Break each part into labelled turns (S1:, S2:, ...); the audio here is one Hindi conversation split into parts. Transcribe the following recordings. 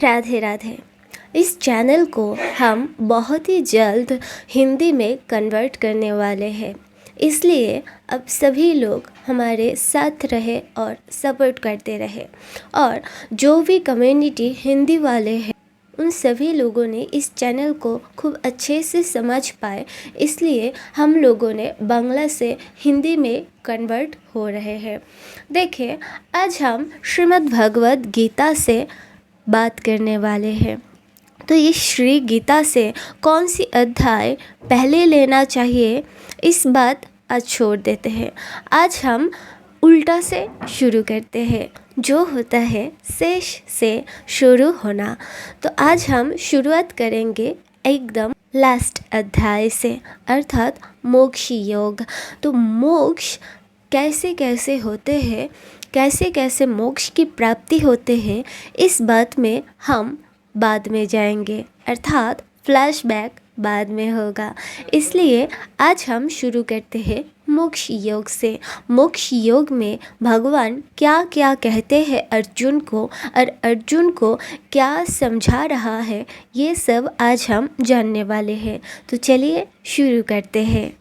S1: राधे राधे। इस चैनल को हम बहुत ही जल्द हिंदी में कन्वर्ट करने वाले हैं, इसलिए अब सभी लोग हमारे साथ रहे और सपोर्ट करते रहे। और जो भी कम्युनिटी हिंदी वाले हैं उन सभी लोगों ने इस चैनल को खूब अच्छे से समझ पाए, इसलिए हम लोगों ने बांग्ला से हिंदी में कन्वर्ट हो रहे हैं। देखिए, आज हम श्रीमद् भगवद गीता से बात करने वाले हैं। तो इस श्री गीता से कौन सी अध्याय पहले लेना चाहिए, इस बात आज छोड़ देते हैं। आज हम उल्टा से शुरू करते हैं, जो होता है शेष से शुरू होना। तो आज हम शुरुआत करेंगे एकदम लास्ट अध्याय से, अर्थात मोक्ष योग। तो मोक्ष कैसे कैसे होते हैं, कैसे कैसे मोक्ष की प्राप्ति होते हैं, इस बात में हम बाद में जाएंगे, अर्थात फ्लैशबैक बाद में होगा। इसलिए आज हम शुरू करते हैं मोक्ष योग से। मोक्ष योग में भगवान क्या क्या कहते हैं अर्जुन को, और अर्जुन को क्या समझा रहा है, ये सब आज हम जानने वाले हैं। तो चलिए शुरू करते हैं।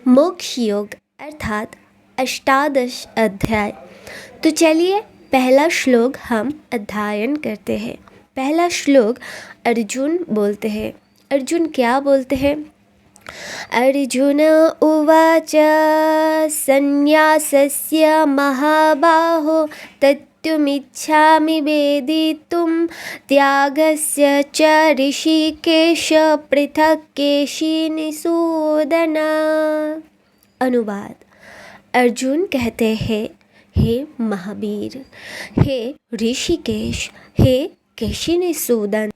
S1: मोक्ष योग अर्थात अष्टादश अध्याय। तो चलिए पहला श्लोक हम अध्ययन करते हैं। पहला श्लोक अर्जुन बोलते हैं। अर्जुन क्या बोलते हैं? अर्जुन उवाच संन्यासस्य महाबाहो तत्त्वमिच्छामि वेदितुं त्यागस्य च ऋषिकेश पृथक् केशिनिषूदन। अनुवाद। अर्जुन कहते हैं, हे महावीर, हे ऋषिकेश, हे केशिनिषूदन,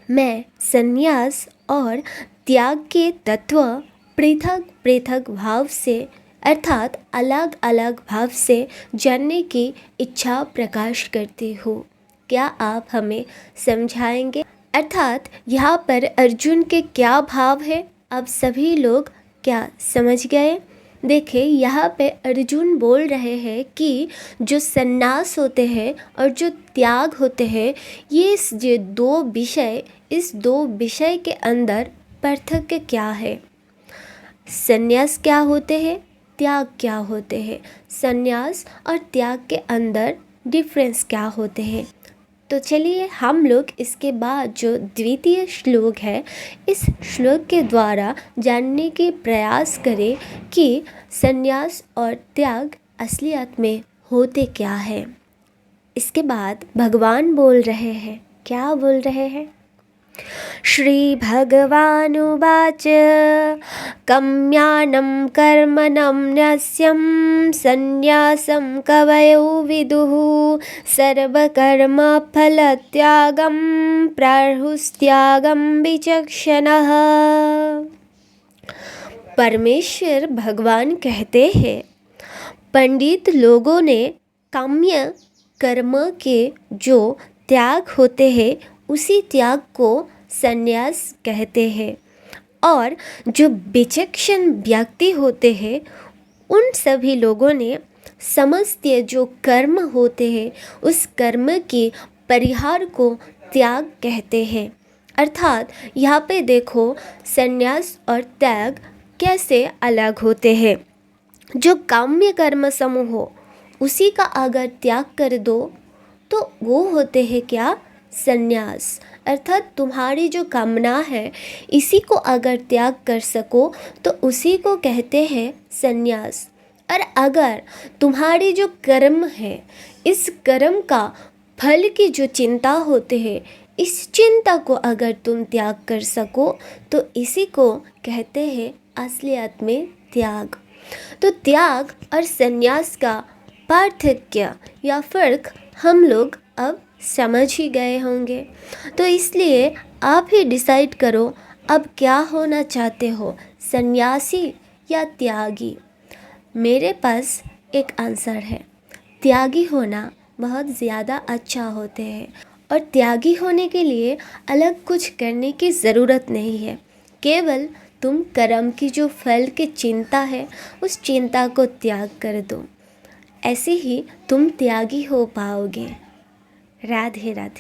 S1: मैं संन्यास और त्याग के तत्व पृथक पृथक भाव से, अर्थात अलग अलग भाव से जानने की इच्छा प्रकाश करती हूँ। क्या आप हमें समझाएंगे? अर्थात यहाँ पर अर्जुन के क्या भाव है, आप सभी लोग क्या समझ गए? देखिए, यहाँ पे अर्जुन बोल रहे हैं कि जो संन्यास होते हैं और जो त्याग होते हैं, ये जो दो विषय, इस दो विषय के अंदर पार्थक्य क्या है। संन्यास क्या होते हैं, त्याग क्या होते हैं, संन्यास और त्याग के अंदर डिफरेंस क्या होते हैं। तो चलिए हम लोग इसके बाद जो द्वितीय श्लोक है, इस श्लोक के द्वारा जानने के प्रयास करें कि संन्यास और त्याग असलियत में होते क्या है। इसके बाद भगवान बोल रहे हैं, क्या बोल रहे हैं? श्री भगवानुवाच कम्यानं कर्मणं न्यस्यं संन्यासं कवयो विदुः सर्वकर्मफलत्यागं प्राहुस्त्यागं विचक्षणः। परमेश्वर भगवान कहते हैं, पंडित लोगों ने काम्य कर्म के जो त्याग होते हैं उसी त्याग को संन्यास कहते हैं, और जो विचक्षण व्यक्ति होते हैं उन सभी लोगों ने समस्त जो कर्म होते हैं उस कर्म के परिहार को त्याग कहते हैं। अर्थात यहाँ पे देखो, संन्यास और त्याग कैसे अलग होते हैं। जो काम्य कर्म समूह हो उसी का अगर त्याग कर दो तो वो होते हैं क्या? संन्यास। अर्थात तुम्हारी जो कामना है इसी को अगर त्याग कर सको तो उसी को कहते हैं संन्यास। और अगर तुम्हारी जो कर्म है, इस कर्म का फल की जो चिंता होते है, इस चिंता को अगर तुम त्याग कर सको तो इसी को कहते हैं असलियत में त्याग। तो त्याग और संन्यास का पार्थक्य या फर्क हम लोग अब समझ ही गए होंगे। तो इसलिए आप ही डिसाइड करो, अब क्या होना चाहते हो, सन्यासी या त्यागी। मेरे पास एक आंसर है, त्यागी होना बहुत ज़्यादा अच्छा होते हैं, और त्यागी होने के लिए अलग कुछ करने की ज़रूरत नहीं है। केवल तुम कर्म की जो फल की चिंता है उस चिंता को त्याग कर दो, ऐसे ही तुम त्यागी हो पाओगे। राधे राधे।